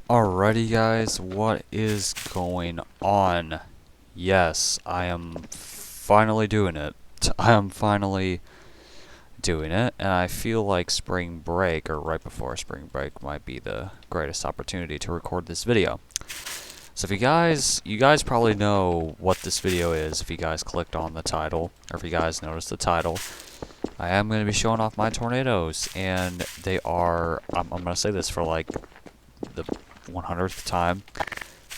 Alrighty guys, what is going on? Yes, I am finally doing it. I am finally doing it, and I feel like spring break, or right before spring break, might be the greatest opportunity to record this video. So if you guys probably know what this video is if you guys clicked on the title, or if you guys noticed the title. I am going to be showing off my tornadoes, and they are, I'm going to say this for like the 100th time,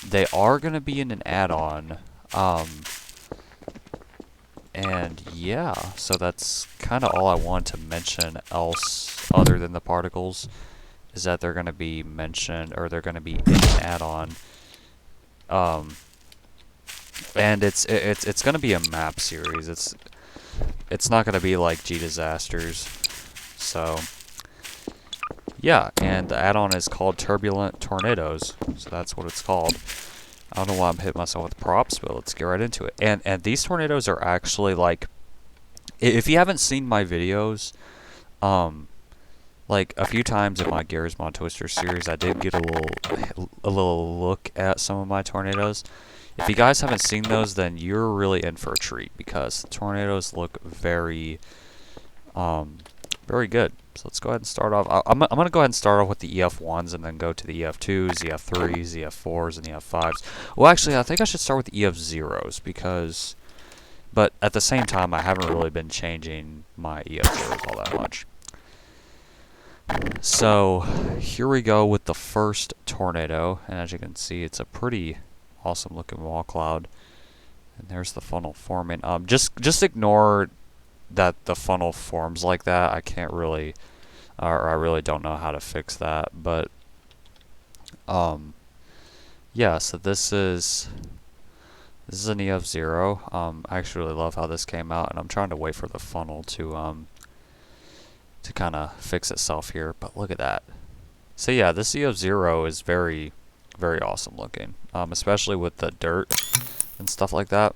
they are going to be in an add-on, and yeah, so that's kind of all I want to mention else other than the particles, is that they're going to be mentioned, or they're going to be in an add-on, and it's going to be a map series. It's not going to be like G Disasters, so yeah, and the add-on is called Turbulent Tornadoes, so that's what it's called. I don't know why I'm hitting myself with props, but let's get right into it. And these tornadoes are actually like, if you haven't seen my videos, like a few times in my Garry's Mod Twister series, I did get a little look at some of my tornadoes. If you guys haven't seen those, then you're really in for a treat, because the tornadoes look very, very good. So let's go ahead and start off. I'm going to go ahead and start off with the EF1s and then go to the EF2s, EF3s, EF4s, and EF5s. Well, actually, I think I should start with the EF0s because... But at the same time, I haven't really been changing my EF0s all that much. So, here we go with the first tornado. And as you can see, it's a pretty awesome looking wall cloud. And there's the funnel forming. Just ignore that the funnel forms like that. I can't really, or I really don't know how to fix that, but yeah, so this is an EF0. I actually really love how this came out, and I'm trying to wait for the funnel to kind of fix itself here, but look at that. So yeah, this EF0 is very, very awesome looking, especially with the dirt and stuff like that.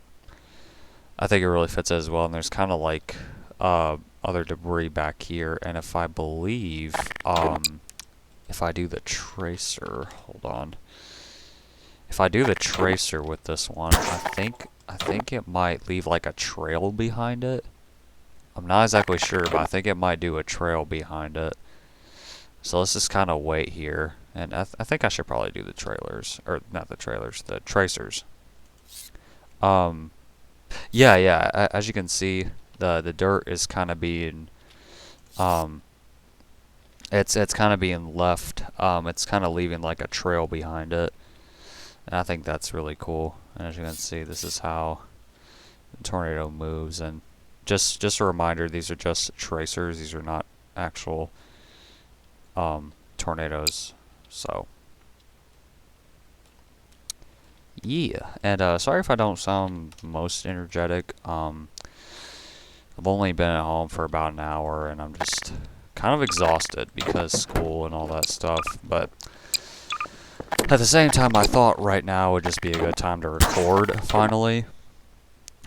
I think it really fits it as well, and there's kind of like other debris back here, and if I believe, if I do the tracer, hold on, if I do the tracer with this one, I think it might leave like a trail behind it. I'm not exactly sure, but I think it might do a trail behind it. So let's just kind of wait here, and I think I should probably do the trailers, or not the trailers, the tracers. Yeah, as you can see, the dirt is kind of being, it's kind of being left, it's kind of leaving like a trail behind it, and I think that's really cool. And as you can see, this is how the tornado moves, and just a reminder, these are just tracers, these are not actual, tornadoes, so. Yeah, and sorry if I don't sound most energetic. I've only been at home for about an hour, and I'm just kind of exhausted because school and all that stuff. But at the same time, I thought right now would just be a good time to record finally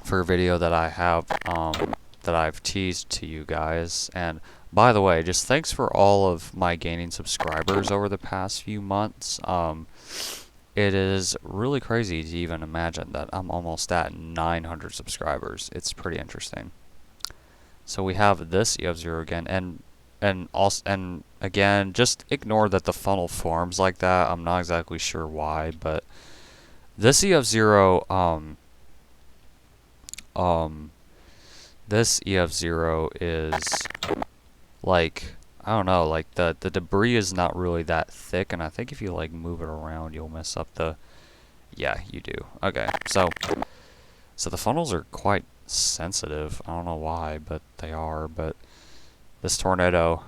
for a video that I have that I've teased to you guys. And by the way, just thanks for all of my gaining subscribers over the past few months. It is really crazy to even imagine that I'm almost at 900 subscribers. It's pretty interesting. So we have this EF0 again, and again, just ignore that the funnel forms like that. I'm not exactly sure why, but this EF0, this EF0 is like, I don't know, like the debris is not really that thick, and I think if you like move it around, you'll mess up the, yeah, you do. Okay, so the funnels are quite sensitive. I don't know why, but they are. But this tornado,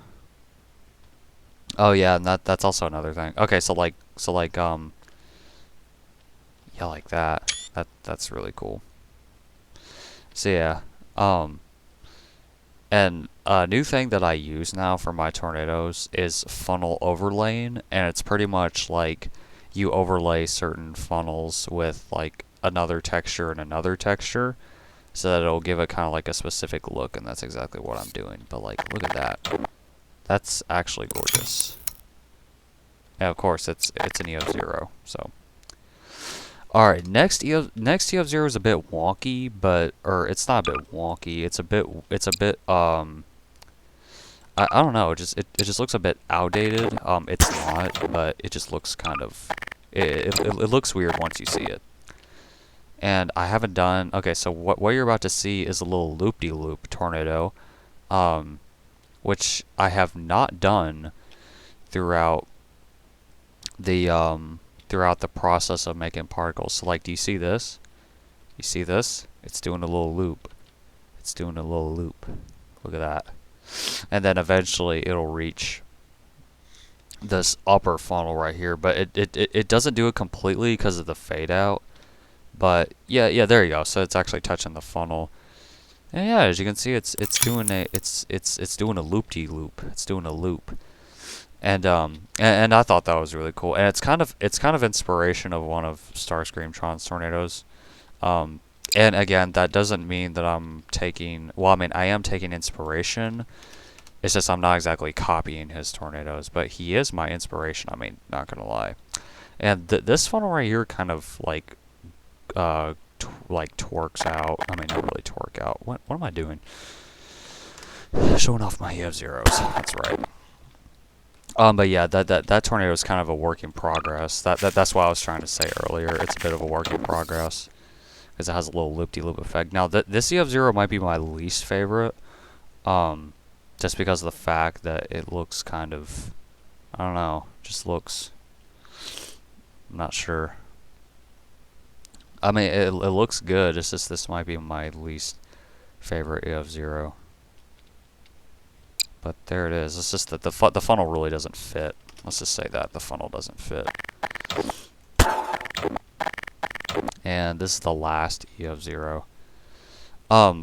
oh yeah, and that's also another thing. Okay, so like yeah, like that. That's really cool. So yeah, and a new thing that I use now for my tornadoes is funnel overlaying, and it's pretty much like you overlay certain funnels with like another texture and another texture, so that it'll give it kind of like a specific look, and that's exactly what I'm doing. But like, look at that. That's actually gorgeous. And of course, it's an EF0. So, all right, next EF0 is a bit wonky, but or it's not a bit wonky. It's a bit I don't know. It just looks a bit outdated. It's not, but it just looks kind of it looks weird once you see it. And I haven't done. Okay, so what you're about to see is a little loop-de-loop tornado, which I have not done throughout the process of making particles. So like, do you see this? You see this? It's doing a little loop. It's doing a little loop. Look at that. And then eventually it'll reach this upper funnel right here, but it doesn't do it completely because of the fade out. But yeah, there you go. So it's actually touching the funnel. And yeah, as you can see, it's doing a loop-de-loop. It's doing a loop. And I thought that was really cool. And it's kind of inspiration of one of Starscream-Tron's tornadoes. And again, that doesn't mean that I'm taking. Well, I mean, I am taking inspiration. It's just I'm not exactly copying his tornadoes, but he is my inspiration. I mean, not gonna lie. And this funnel right here kind of like torques out. I mean, not really torque out. What am I doing? Showing off my EF0s. That's right. But yeah, that tornado is kind of a work in progress. That's what I was trying to say earlier. It's a bit of a work in progress because it has a little loop-de-loop effect. Now, this EF0 might be my least favorite, just because of the fact that it looks kind of, I don't know, just looks. I'm not sure. I mean, it looks good. It's just this might be my least favorite EF0. But there it is. It's just that the funnel really doesn't fit. Let's just say that the funnel doesn't fit. And this is the last EF0.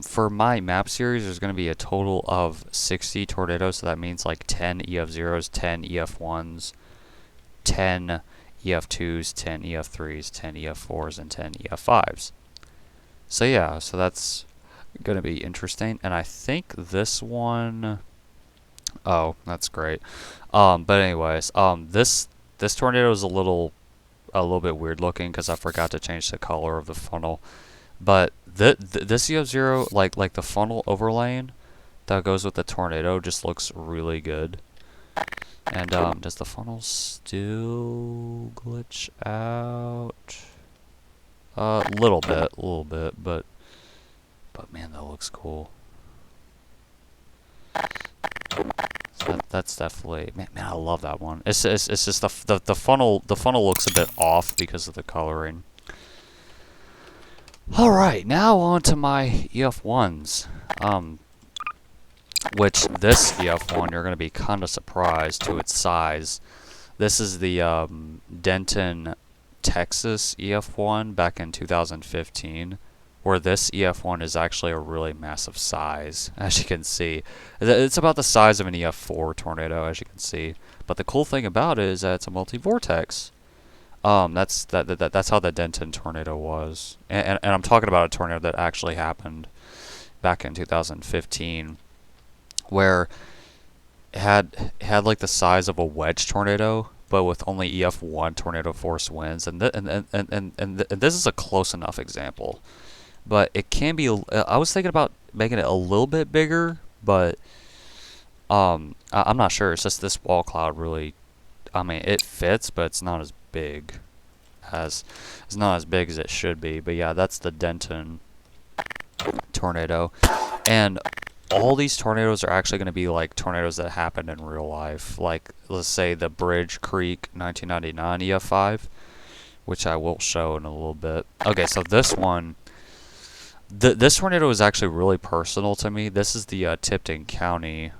For my map series, there's going to be a total of 60 tornadoes. So that means like 10 EF0s, 10 EF1s, 10 EF2s, 10 EF3s, 10 EF4s, and 10 EF5s. So yeah, so that's going to be interesting. And I think this one. Oh, that's great. But anyways, this tornado is a little bit weird looking because I forgot to change the color of the funnel. But this EF0, like the funnel overlaying that goes with the tornado, just looks really good. And does the funnel still glitch out? A little bit, but man, that looks cool. So that's definitely, man, I love that one. It's just the funnel looks a bit off because of the coloring. All right, now on to my EF1s. Which this EF1 you're going to be kind of surprised to its size. This is the Denton, Texas EF1 back in 2015. Where this EF1 is actually a really massive size, as you can see. It's about the size of an EF4 tornado, as you can see. But the cool thing about it is that it's a multi-vortex. That's how the Denton tornado was. And I'm talking about a tornado that actually happened back in 2015, where it had like the size of a wedge tornado, but with only EF1 tornado force winds. And this is a close enough example. But it can be. I was thinking about making it a little bit bigger, but I'm not sure. It's just this wall cloud really. I mean, it fits, but it's not as big as it should be. But yeah, that's the Denton tornado, and all these tornadoes are actually going to be like tornadoes that happened in real life. Like, let's say the Bridge Creek 1999 EF5, which I will show in a little bit. Okay, so this one. This tornado is actually really personal to me. This is the Tipton County,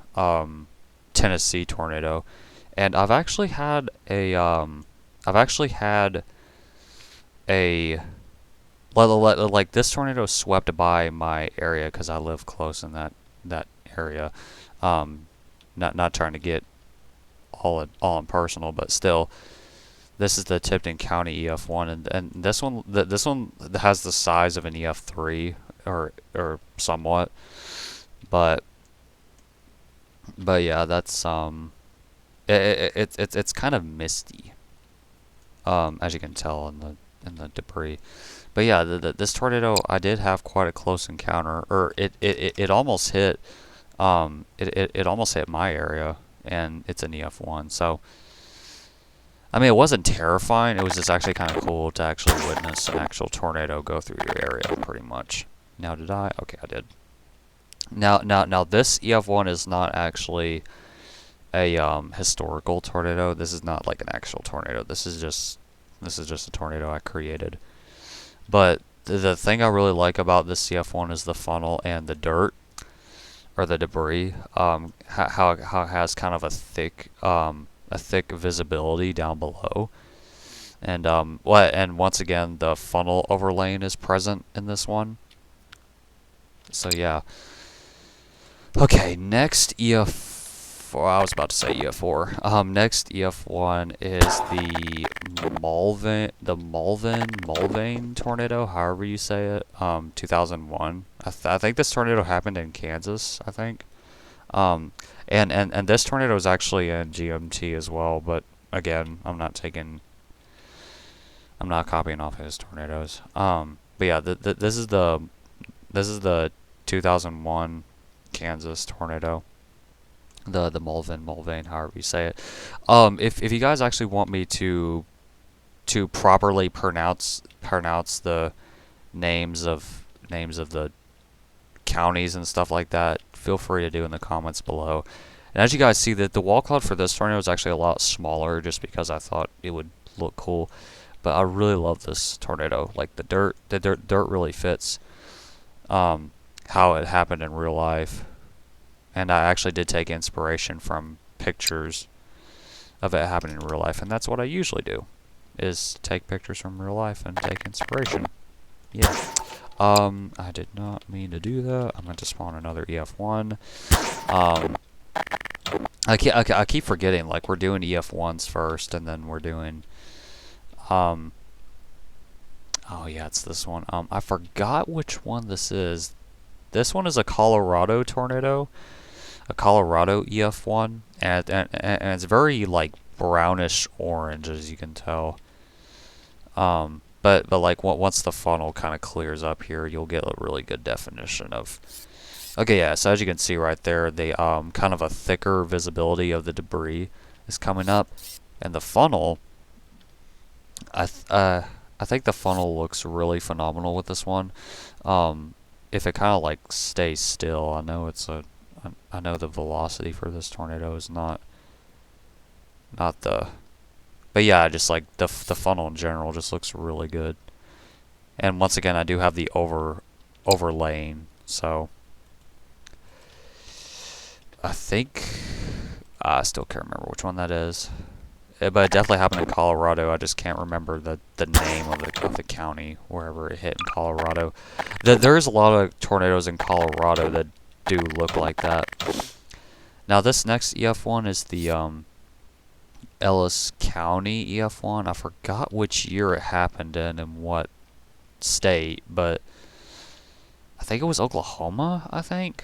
Tennessee tornado, and I've actually had a like this tornado swept by my area because I live close in that area. Not trying to get all impersonal, but still. This is the Tipton County EF1, and this one has the size of an EF3 or somewhat, but yeah, that's it's kind of misty, as you can tell in the debris. But yeah, this tornado, I did have quite a close encounter, or it almost hit, it almost hit my area, and it's an EF1. So, I mean, it wasn't terrifying. It was just actually kind of cool to actually witness an actual tornado go through your area, pretty much. Now, did I? Okay, I did. Now, this EF1 is not actually a historical tornado. This is not like an actual tornado. This is just a tornado I created. But the thing I really like about this CF1 is the funnel and the dirt or the debris. How it has kind of a thick visibility down below. And and once again, the funnel overlaying is present in this one. So yeah. Okay, next EF4. I was about to say EF4. Next EF1 is the Mulvane tornado, however you say it. 2001. I think this tornado happened in Kansas, I think. And this tornado is actually in GMT as well, but again, I'm not copying off his tornadoes. But yeah, this is the 2001 Kansas tornado. The Mulvane, however you say it. If you guys actually want me to properly pronounce the names of the counties and stuff like that, feel free to do in the comments below. And as you guys see, that the wall cloud for this tornado is actually a lot smaller, just because I thought it would look cool. But I really love this tornado. Like the dirt really fits how it happened in real life. And I actually did take inspiration from pictures of it happening in real life, and that's what I usually do, is take pictures from real life and take inspiration. Yeah. I did not mean to do that. I'm going to spawn another EF1. I keep forgetting, like, we're doing EF1s first, and then we're doing, oh yeah, it's this one. I forgot which one this is. This one is a Colorado tornado. A Colorado EF1, and it's very like brownish orange, as you can tell. But like once the funnel kind of clears up here, you'll get a really good definition of. Okay, yeah. So as you can see right there, the kind of a thicker visibility of the debris is coming up, and the funnel. I think the funnel looks really phenomenal with this one. If it kind of like stays still, I know the velocity for this tornado is not the, but yeah, just like the funnel in general just looks really good. And once again, I do have the overlaying, so I think I still can't remember which one that is. But it definitely happened in Colorado. I just can't remember the name of the county wherever it hit in Colorado. There's a lot of tornadoes in Colorado that do look like that. Now this next EF1 is the Ellis County EF1. I forgot which year it happened in and what state, but I think it was Oklahoma, I think.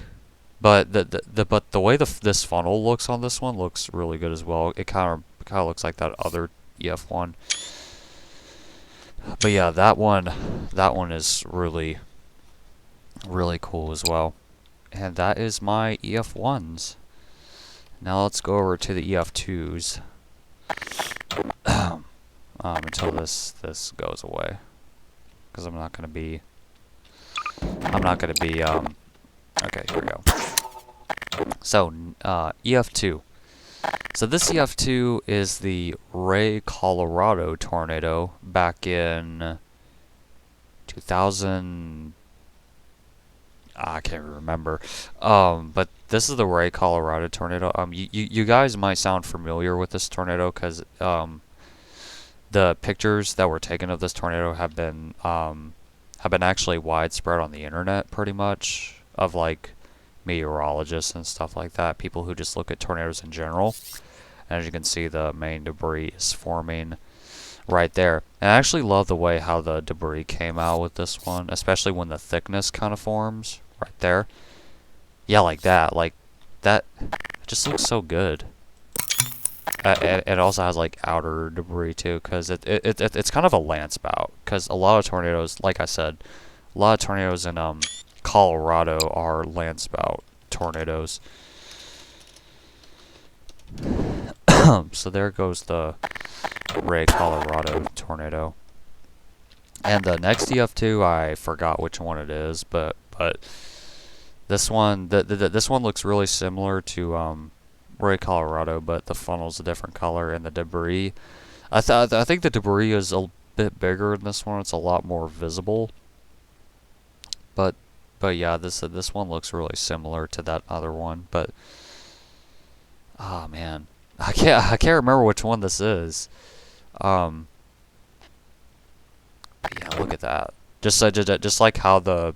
But the way this funnel looks on this one looks really good as well. It kind of looks like that other EF1. But yeah, that one is really cool as well. And that is my EF1s. Now let's go over to the EF2s. Until this goes away, because I'm not gonna be. Okay, here we go. So EF2. So this EF2 is the Ray, Colorado tornado back in 2000. I can't remember. But this is the Ray, Colorado tornado. You guys might sound familiar with this tornado because the pictures that were taken of this tornado have been actually widespread on the internet, pretty much, of like meteorologists and stuff like that, people who just look at tornadoes in general. And as you can see, the main debris is forming right there. And I actually love the way how the debris came out with this one, especially when the thickness kind of forms right there. Yeah, like that. Like that. It just looks so good. it also has like outer debris too, because it's kind of a land spout. Because a lot of tornadoes, like I said, a lot of tornadoes in Colorado are land spout tornadoes. So there goes the Ray, Colorado tornado. And the next EF2, I forgot which one it is, but this one, this one looks really similar to Ray, Colorado, but the funnel's a different color, and the debris, I think the debris is a bit bigger in this one. It's a lot more visible. But yeah, this one looks really similar to that other one. But oh man, I can't remember which one this is. Yeah, look at that. Just like how the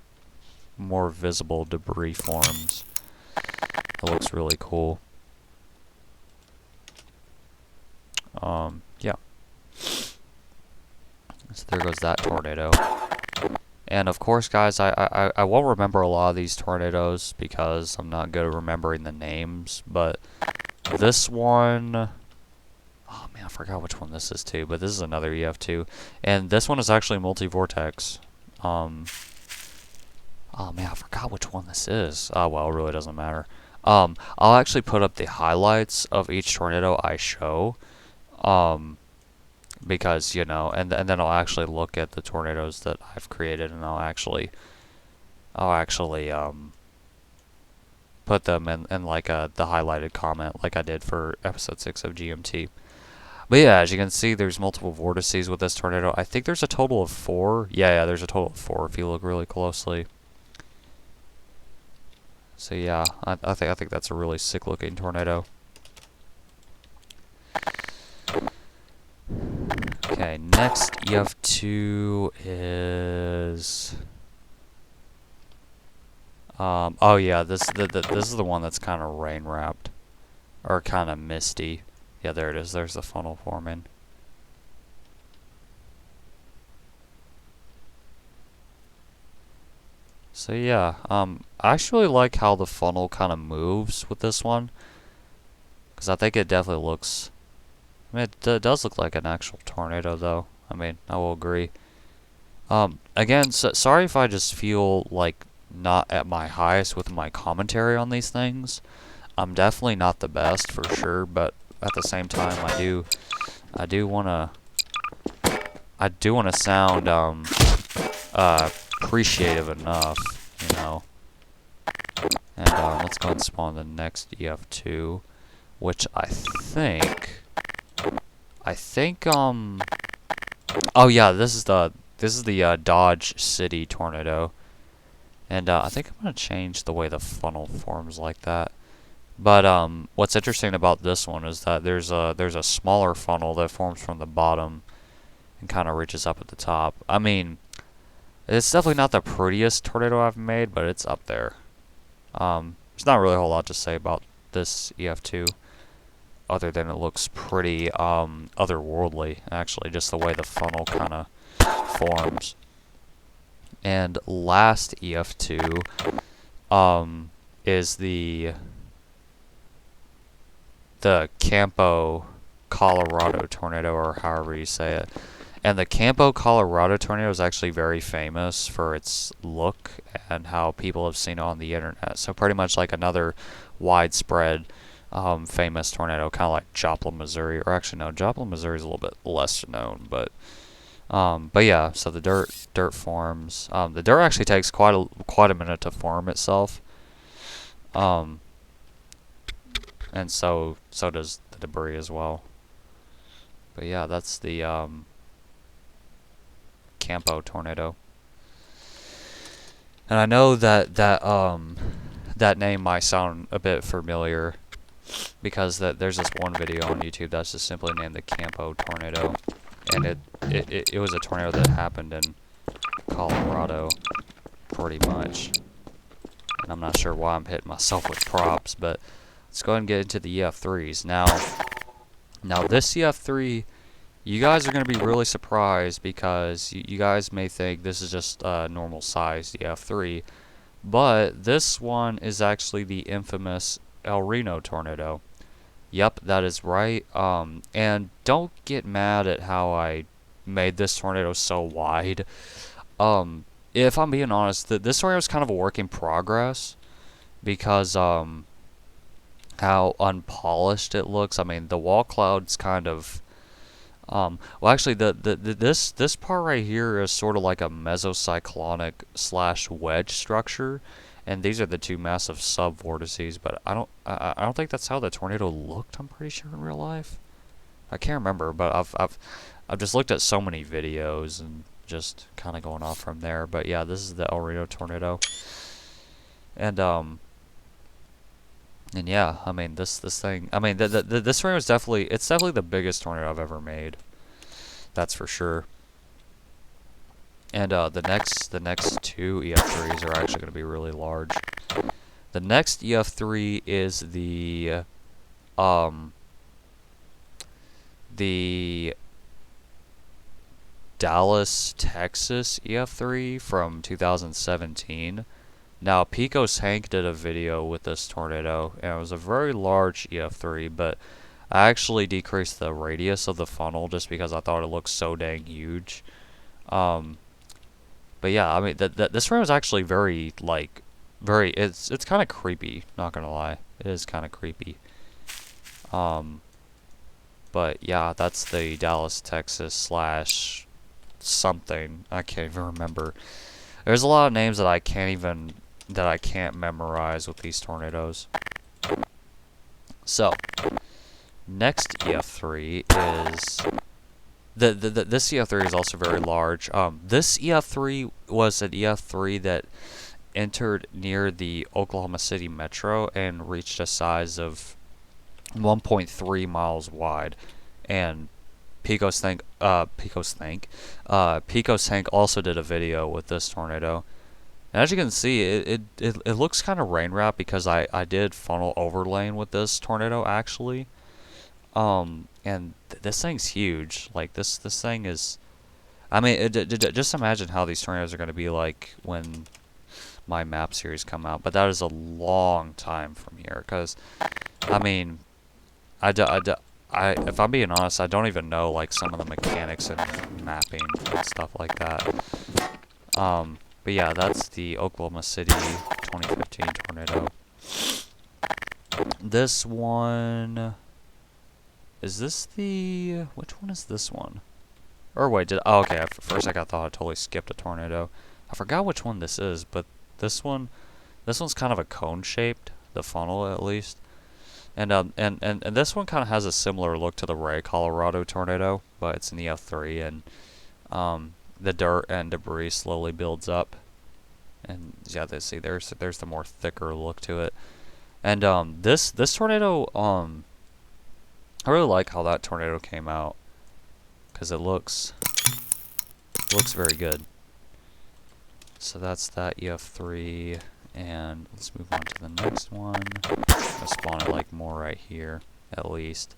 more visible debris forms. It looks really cool. Yeah. So there goes that tornado. And of course, guys, I won't remember a lot of these tornadoes because I'm not good at remembering the names. But this one, oh man, I forgot which one this is too. But this is another EF2, and this one is actually multi-vortex. Oh man, I forgot which one this is. Oh well, it really doesn't matter. I'll actually put up the highlights of each tornado I show. Because, you know, and then I'll actually look at the tornadoes that I've created, and I'll actually put them in like the highlighted comment, like I did for episode 6 of GMT. But yeah, as you can see, there's multiple vortices with this tornado. I think there's a total of 4. Yeah, there's a total of 4 if you look really closely. So yeah, I think that's a really sick looking tornado. Okay, next EF2 is oh yeah, this is the one that's kind of rain wrapped or kind of misty. Yeah, there it is. There's the funnel forming. So yeah, I actually like how the funnel kind of moves with this one, because I think it definitely looks. I mean, it does look like an actual tornado, though. I mean, I will agree. Again, sorry if I just feel like not at my highest with my commentary on these things. I'm definitely not the best for sure, but at the same time, I do wanna sound appreciative enough, you know. And let's go and spawn the next EF2, which I think oh yeah, this is the Dodge City tornado, and I think I'm gonna change the way the funnel forms like that. But what's interesting about this one is that there's a smaller funnel that forms from the bottom and kind of reaches up at the top. I mean, it's definitely not the prettiest tornado I've made, but it's up there. There's not really a whole lot to say about this EF2. Other than it looks pretty otherworldly, actually, just the way the funnel kind of forms. And last EF2 is the Campo, Colorado tornado, or however you say it. And the Campo, Colorado tornado is actually very famous for its look and how people have seen it on the internet. So pretty much like another widespread famous tornado, kind of like Joplin, Missouri, or actually no, Joplin, Missouri is a little bit less known, but yeah. So the dirt forms. The dirt actually takes quite a minute to form itself, and so does the debris as well. But yeah, that's the Campo tornado, and I know that name might sound a bit familiar, because there's this one video on YouTube that's just simply named the Campo tornado, and it was a tornado that happened in Colorado, pretty much. And I'm not sure why I'm hitting myself with props, but let's go ahead and get into the EF3s. Now this EF3, you guys are going to be really surprised, because you guys may think this is just a normal sized EF3, but this one is actually the infamous El Reno tornado. Yep, that is right. And don't get mad at how I made this tornado so wide. If I'm being honest, this tornado is kind of a work in progress because how unpolished it looks. I mean, the wall cloud's kind of well, actually, this part right here is sort of like a mesocyclonic slash wedge structure, and these are the two massive sub-vortices. But I don't think that's how the tornado looked. I'm pretty sure in real life. I can't remember, but I've just looked at so many videos and just kind of going off from there. But yeah, this is the El Reno tornado, and yeah, I mean this thing. I mean this tornado is definitely the biggest tornado I've ever made. That's for sure. And the next two EF3s are actually going to be really large. The next EF3 is the Dallas, Texas EF3 from 2017. Now, Pecos Hank did a video with this tornado, and it was a very large EF3, but I actually decreased the radius of the funnel just because I thought it looked so dang huge. But yeah, I mean, this room is actually very, like, it's kind of creepy, not gonna lie. It is kind of creepy. But yeah, that's the Dallas, Texas slash something. I can't even remember. There's a lot of names that I can't memorize with these tornadoes. So, next EF3 is this EF3 is also very large. This EF3 was an EF3 that entered near the Oklahoma City Metro and reached a size of 1.3 miles wide. And Pecos Hank also did a video with this tornado. And as you can see, it looks kind of rain wrapped because I did funnel overlaying with this tornado actually. And this thing's huge. Like this thing is. I mean, just imagine how these tornadoes are going to be like when my map series come out. But that is a long time from here, because I mean, if I'm being honest, I don't even know like some of the mechanics and mapping and stuff like that. But yeah, that's the Oklahoma City 2015 tornado. This one. Is this the... Which one is this one? Or wait, oh, okay, for a second I thought I totally skipped a tornado. I forgot which one this is, but this one's kind of a cone-shaped, the funnel at least. And this one kind of has a similar look to the Ray, Colorado tornado, but it's an EF3, and the dirt and debris slowly builds up. And yeah, see, there's the more thicker look to it. And this tornado, I really like how that tornado came out, because it looks very good. So that's that EF3, and let's move on to the next one. I'll spawn it like more right here, at least.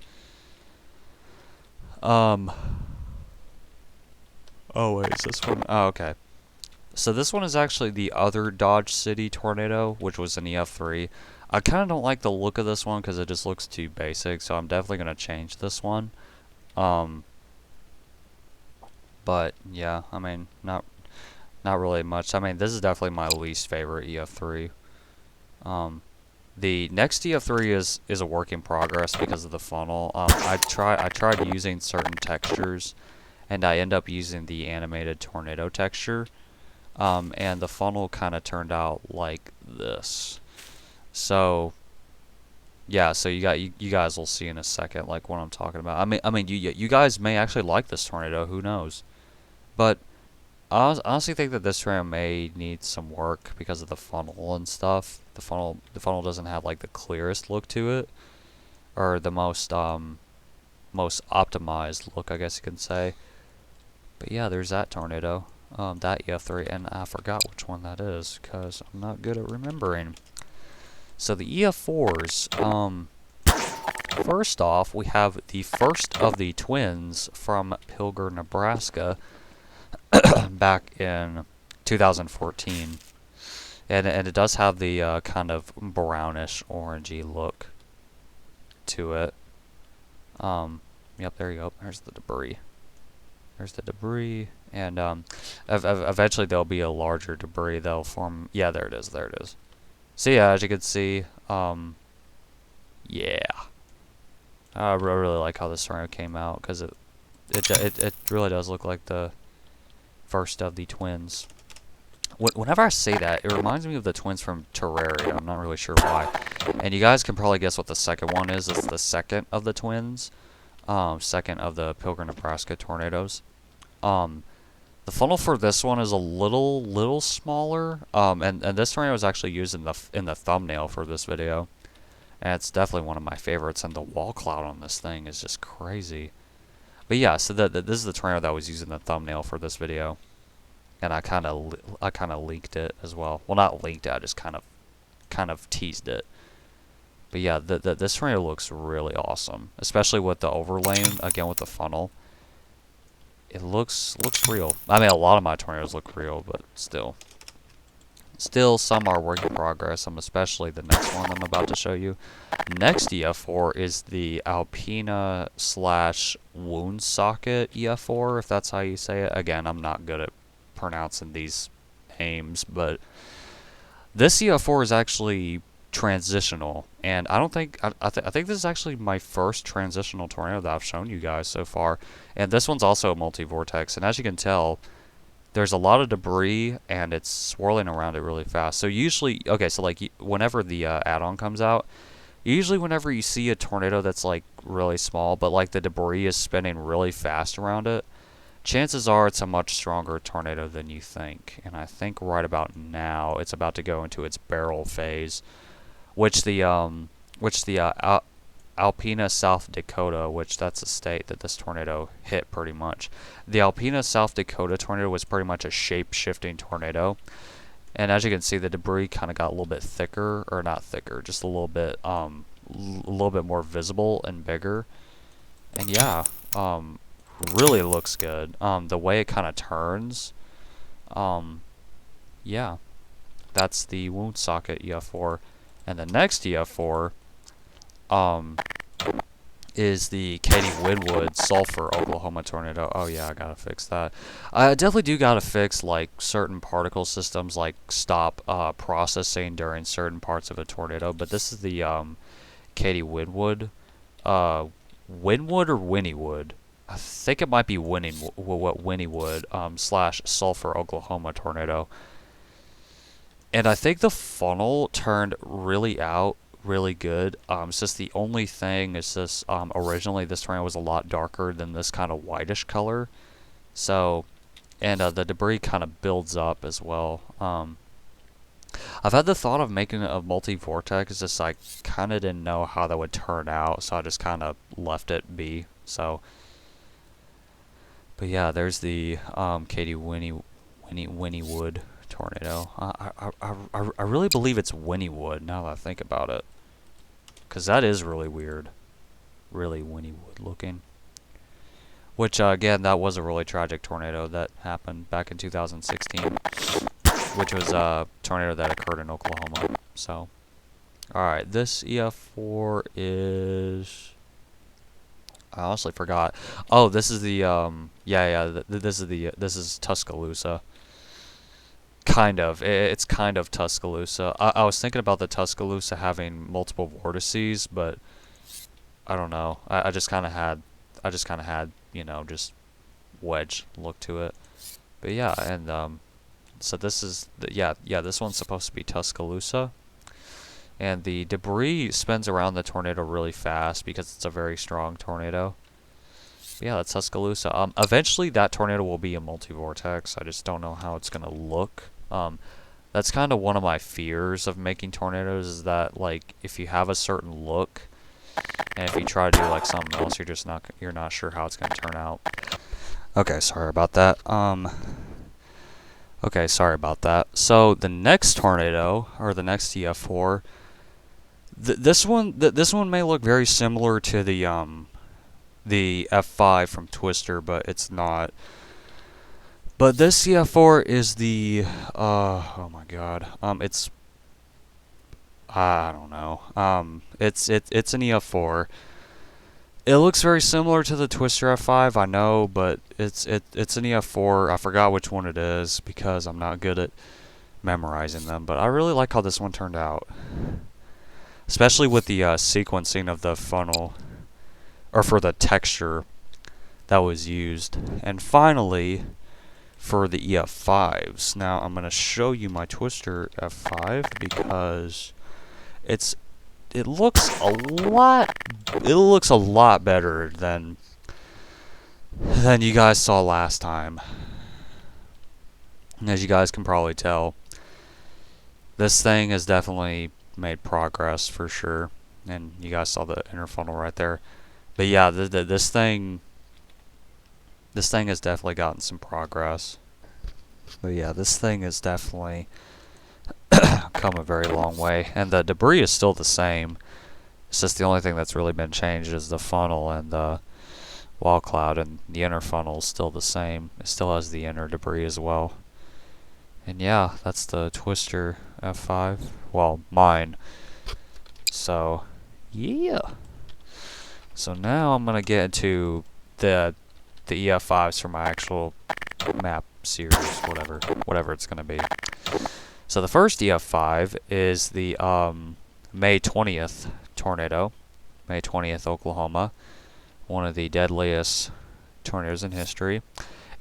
Oh wait, is this one? Oh, okay. So this one is actually the other Dodge City tornado, which was an EF3. I kind of don't like the look of this one because it just looks too basic, so I'm definitely going to change this one. But yeah, I mean, not really much. I mean, this is definitely my least favorite EF3. The next EF3 is a work in progress because of the funnel. I tried using certain textures, and I end up using the animated tornado texture. And the funnel kind of turned out like this. So yeah, so you guys will see in a second like what I'm talking about. I mean you guys may actually like this tornado, who knows? But I honestly think that this tornado may need some work because of the funnel and stuff. The funnel doesn't have like the clearest look to it, or the most optimized look, I guess you can say. But yeah, there's that tornado. That EF3, and I forgot which one that is because I'm not good at remembering. So the EF4s, first off, we have the first of the twins from Pilger, Nebraska, back in 2014, and it does have the kind of brownish orangey look to it. Yep, there you go. There's the debris. There's the debris, and eventually there'll be a larger debris that'll form. Yeah, there it is. There it is. So yeah, as you can see, yeah, I really like how this tornado came out because it really does look like the first of the twins. Whenever I say that, it reminds me of the twins from Terraria. I'm not really sure why. And you guys can probably guess what the second one is. It's the second of the twins. Second of the Pilgrim, Nebraska tornadoes. The funnel for this one is a little smaller. And this tornado was actually used in the thumbnail for this video. And it's definitely one of my favorites. And the wall cloud on this thing is just crazy. But yeah, so this is the tornado that was used in the thumbnail for this video. And I kind of leaked it as well. Well, not leaked it. I just kind of teased it. But yeah, this tornado looks really awesome, especially with the overlaying again with the funnel. It looks real. I mean, a lot of my tornadoes look real, but still some are work in progress. Especially the next one I'm about to show you. Next EF4 is the Alpina / wound socket EF4, if that's how you say it. Again, I'm not good at pronouncing these names, but this EF4 is actually transitional, and I think this is actually my first transitional tornado that I've shown you guys so far. And this one's also a multi-vortex, and as you can tell, there's a lot of debris and it's swirling around it really fast. So usually, okay, so like whenever the add-on comes out, usually whenever you see a tornado that's like really small but like the debris is spinning really fast around it, chances are it's a much stronger tornado than you think. And I think right about now it's about to go into its barrel phase, which the Alpena, South Dakota, which that's a state that this tornado hit pretty much. The Alpena, South Dakota tornado was pretty much a shape-shifting tornado. And as you can see, the debris kind of got a little bit thicker, or not thicker, just a little bit more visible and bigger. And yeah, really looks good. The way it kind of turns, yeah, that's the wound socket EF4. And the next EF4, is the Katy Widwood Sulphur, Oklahoma tornado. Oh yeah, I gotta fix that. I definitely do gotta fix like certain particle systems, like stop processing during certain parts of a tornado. But this is the Katy Widwood, Winwood or Winniewood. I think it might be Winniewood / Sulphur, Oklahoma tornado. And I think the funnel turned really good. It's just the only thing is this, originally this tornado was a lot darker than this kind of whitish color. So, and the debris kind of builds up as well. I've had the thought of making a multi-vortex, just I kind of didn't know how that would turn out, so I just kind of left it be. So, but yeah, there's the Katy Winniewood tornado. I really believe it's Winniewood now that I think about it, because that is really weird, really Winniewood looking. Which again, that was a really tragic tornado that happened back in 2016, which was a tornado that occurred in Oklahoma. So, all right, this EF4 is. I honestly forgot. Oh, this is the this is Tuscaloosa. Kind of. It's kind of Tuscaloosa. I was thinking about the Tuscaloosa having multiple vortices, but I don't know. I just kind of had, you know, just wedge look to it. But yeah, and so this is this one's supposed to be Tuscaloosa. And the debris spins around the tornado really fast because it's a very strong tornado. But yeah, that's Tuscaloosa. Eventually that tornado will be a multi-vortex. I just don't know how it's gonna look. That's kind of one of my fears of making tornadoes, is that like if you have a certain look and if you try to do like something else, you're not sure how it's gonna turn out. Okay, sorry about that. Okay, sorry about that. So the next tornado, or the next EF4, this one may look very similar to the F5 from Twister, but it's not. But this EF4 is the oh my god, it's, I don't know, it's an EF4. It looks very similar to the Twister F5, I know, but it's an EF4. I forgot which one it is because I'm not good at memorizing them. But I really like how this one turned out, especially with the sequencing of the funnel, or for the texture that was used. And finally, for the EF5s. Now I'm gonna show you my Twister F5 because it looks a lot better than you guys saw last time. As you guys can probably tell, this thing has definitely made progress for sure. And you guys saw the inner funnel right there. But yeah, this thing has definitely gotten some progress. But yeah, this thing has definitely come a very long way. And the debris is still the same. It's just the only thing that's really been changed is the funnel and the wall cloud, and the inner funnel is still the same. It still has the inner debris as well. And yeah, that's the Twister F5. Well, mine. So, yeah. So now I'm gonna get into the EF5s for my actual map series, whatever it's gonna be. So the first EF5 is the May 20th tornado, May 20th, Oklahoma, one of the deadliest tornadoes in history.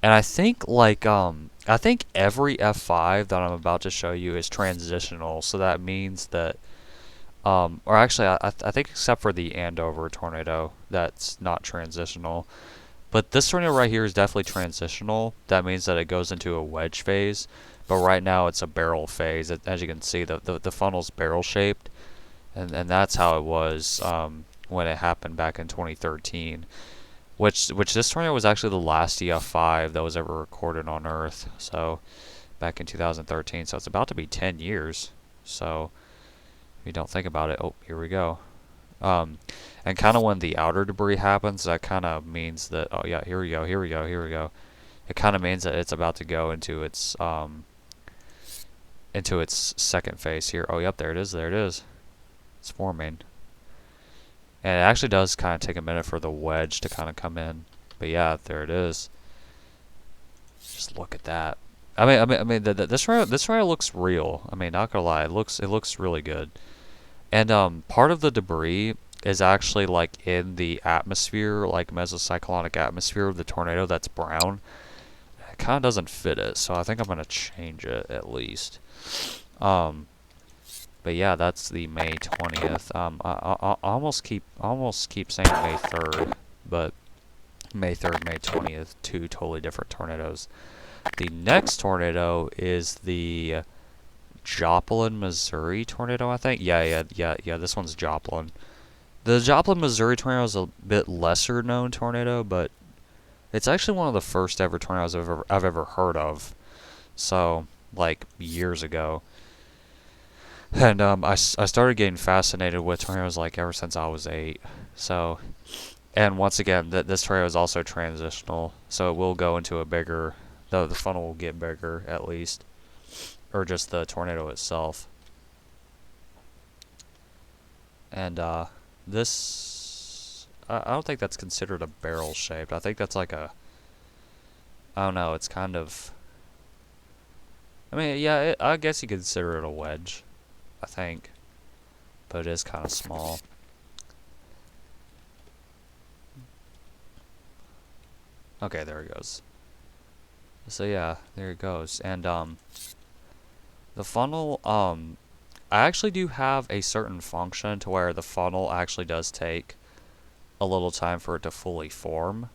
And I think I think every F5 that I'm about to show you is transitional, so that means that or actually I think except for the Andover tornado, that's not transitional. But this tornado right here is definitely transitional. That means that it goes into a wedge phase. But right now it's a barrel phase. As you can see, the funnel's barrel shaped. And that's how it was when it happened back in 2013. Which this tornado was actually the last EF5 that was ever recorded on Earth. So back in 2013. So it's about to be 10 years. So if you don't think about it, oh, here we go. And kind of when the outer debris happens, that kind of means that, oh yeah, here we go. It kind of means that it's about to go into its second phase here. Oh, yep, there it is. It's forming. And it actually does kind of take a minute for the wedge to kind of come in. But yeah, there it is. Just look at that. I mean, this tornado looks real. I mean, not gonna lie, it looks really good. And part of the debris is actually like in the atmosphere, like mesocyclonic atmosphere of the tornado that's brown. It kind of doesn't fit it, so I think I'm gonna change it at least. But yeah, that's the May 20th. I almost keep saying May 3rd, but May 3rd, May 20th, two totally different tornadoes. The next tornado is the Joplin, Missouri tornado, I think. Yeah. This one's Joplin. The Joplin, Missouri tornado is a bit lesser known tornado, but it's actually one of the first ever tornadoes I've ever heard of. So, like years ago. And I started getting fascinated with tornadoes like ever since I was 8. So, and once again, this tornado is also transitional, so it will go into a bigger. The funnel will get bigger at least. Or just the tornado itself. And this, I don't think that's considered a barrel shaped. I think that's like a, I don't know, it's kind of, I mean, yeah, I guess you could consider it a wedge, I think. But it is kind of small. Okay, there it goes. So yeah, there it goes. And the funnel, I actually do have a certain function to where the funnel actually does take a little time for it to fully form,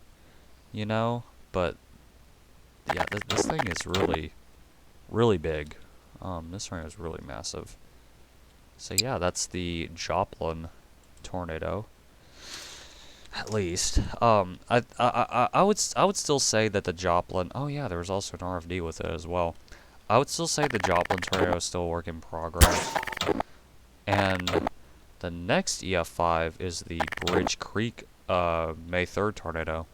you know? But, yeah, this thing is really big. This ring is really massive. So yeah, that's the Joplin tornado. At least, I would still say that the Joplin. Oh yeah, there was also an RFD with it as well. I would still say the Joplin tornado is still a work in progress. And the next EF5 is the Bridge Creek May 3rd tornado.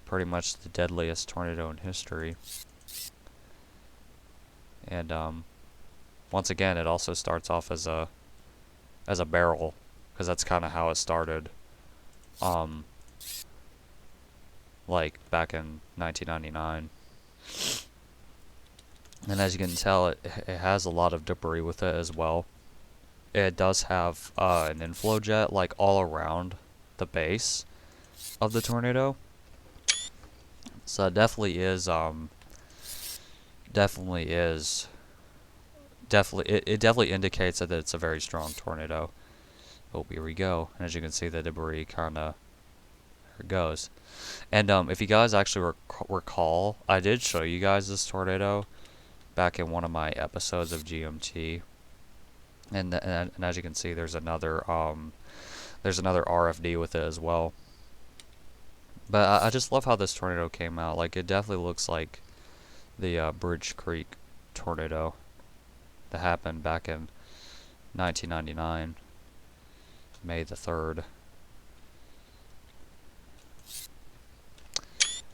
Pretty much the deadliest tornado in history. And once again, it also starts off as a barrel, because that's kind of how it started. like back in 1999. And as you can tell, it has a lot of debris with it as well. It does have an inflow jet like all around the base of the tornado. So it definitely is it definitely indicates that it's a very strong tornado. Oh, here we go. And as you can see, the debris kind of, there it goes. And if you guys actually recall, I did show you guys this tornado back in one of my episodes of GMT. And as you can see, there's another RFD with it as well. But I just love how this tornado came out. Like, it definitely looks like the Bridge Creek tornado that happened back in 1999, May the 3rd.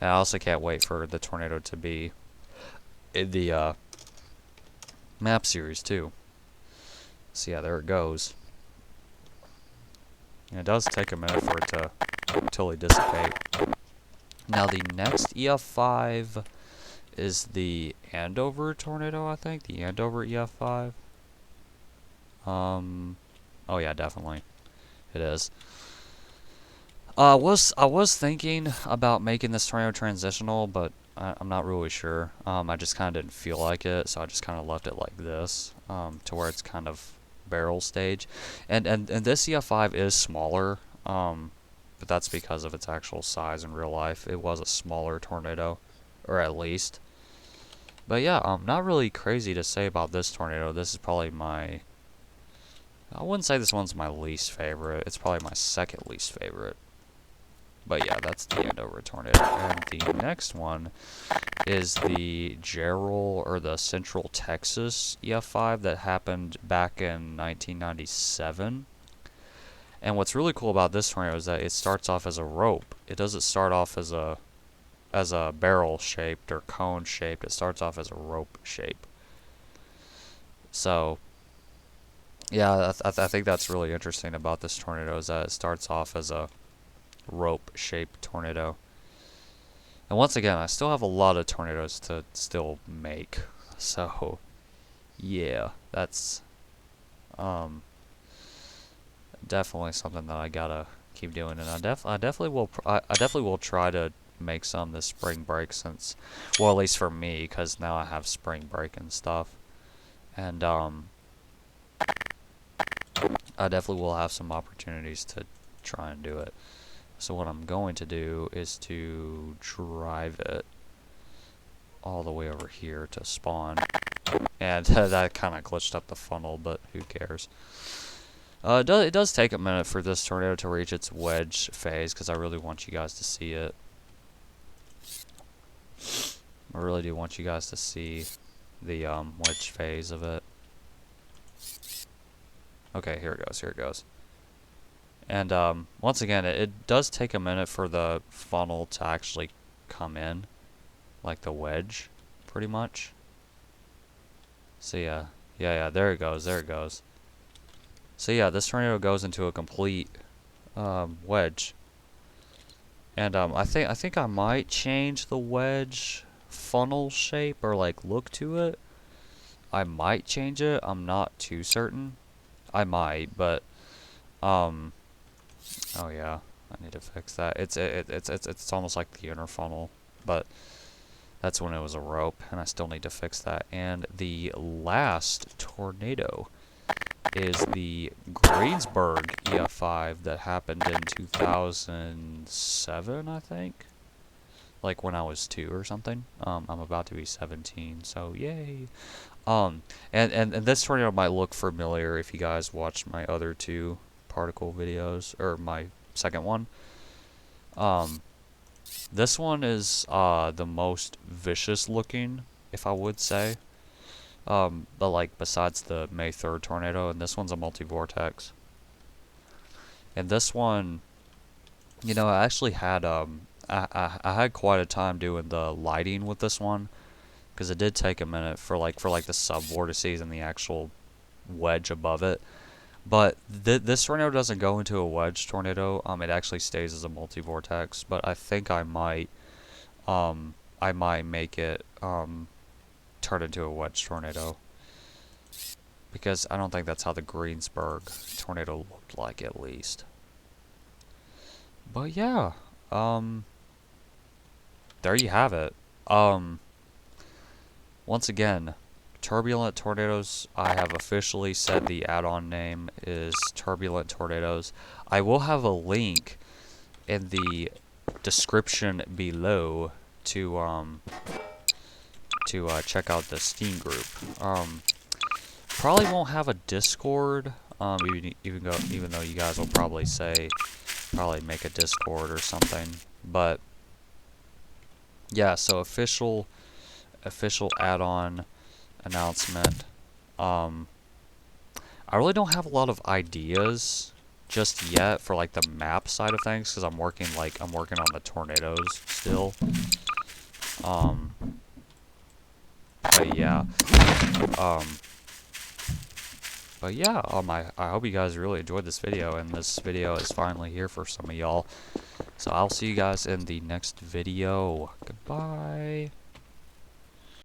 And I also can't wait for the tornado to be in the map series too. So yeah, there it goes. And it does take a minute for it to totally dissipate. Now the next EF5 is the Andover tornado, I think. The Andover EF5. Oh yeah, definitely. It is. I was thinking about making this tornado transitional, but I'm not really sure. I just kind of didn't feel like it, so I just kind of left it like this, to where it's kind of barrel stage. And this EF5 is smaller, but that's because of its actual size in real life. It was a smaller tornado, or at least. But yeah, not really crazy to say about this tornado. This is probably my, I wouldn't say this one's my least favorite. It's probably my second least favorite. But yeah, that's the Andover tornado. And the next one is the Gerald, or the Central Texas EF5 that happened back in 1997. And what's really cool about this tornado is that it starts off as a rope. It doesn't start off as a barrel shaped or cone shaped. It starts off as a rope shape. So yeah, I think that's really interesting about this tornado, is that it starts off as a rope-shaped tornado. And once again, I still have a lot of tornadoes to still make. So yeah, that's definitely something that I gotta keep doing. And I definitely will try to make some this spring break, since, well, at least for me, because now I have spring break and stuff. And I definitely will have some opportunities to try and do it. So what I'm going to do is to drive it all the way over here to spawn. And that kind of glitched up the funnel, but who cares. It does take a minute for this tornado to reach its wedge phase, because I really want you guys to see it. I really do want you guys to see the wedge phase of it. Okay, here it goes, here it goes. And once again, it does take a minute for the funnel to actually come in, like the wedge, pretty much. So yeah, there it goes, there it goes. So yeah, this tornado goes into a complete wedge. And I think I might change the wedge funnel shape, or like look to it. I might change it. I'm not too certain. I might, but oh yeah, I need to fix that. It's almost like the inner funnel, but that's when it was a rope, and I still need to fix that. And the last tornado is the Greensburg EF5 that happened in 2007, I think. Like when I was 2 or something. I'm about to be 17, so yay. And this tornado might look familiar if you guys watched my other 2 particle videos, or my second one. This one is the most vicious looking, if I would say. But like besides the May 3rd tornado, and this one's a multi-vortex. And this one, you know, I actually had I had quite a time doing the lighting with this one, because it did take a minute for like the sub vortices and the actual wedge above it. But this tornado doesn't go into a wedge tornado. It actually stays as a multi-vortex. But I think I might make it turn into a wedge tornado, because I don't think that's how the Greensburg tornado looked like, at least. But yeah, there you have it. Once again, Turbulent Tornadoes, I have officially said the add-on name is Turbulent Tornadoes. I will have a link in the description below to check out the Steam group. Probably won't have a Discord, even though you guys will probably say probably make a Discord or something. But yeah, so official add-on announcement. I really don't have a lot of ideas just yet for like the map side of things, because I'm working on the tornadoes still. But yeah. I hope you guys really enjoyed this video, and this video is finally here for some of y'all. So I'll see you guys in the next video. Goodbye.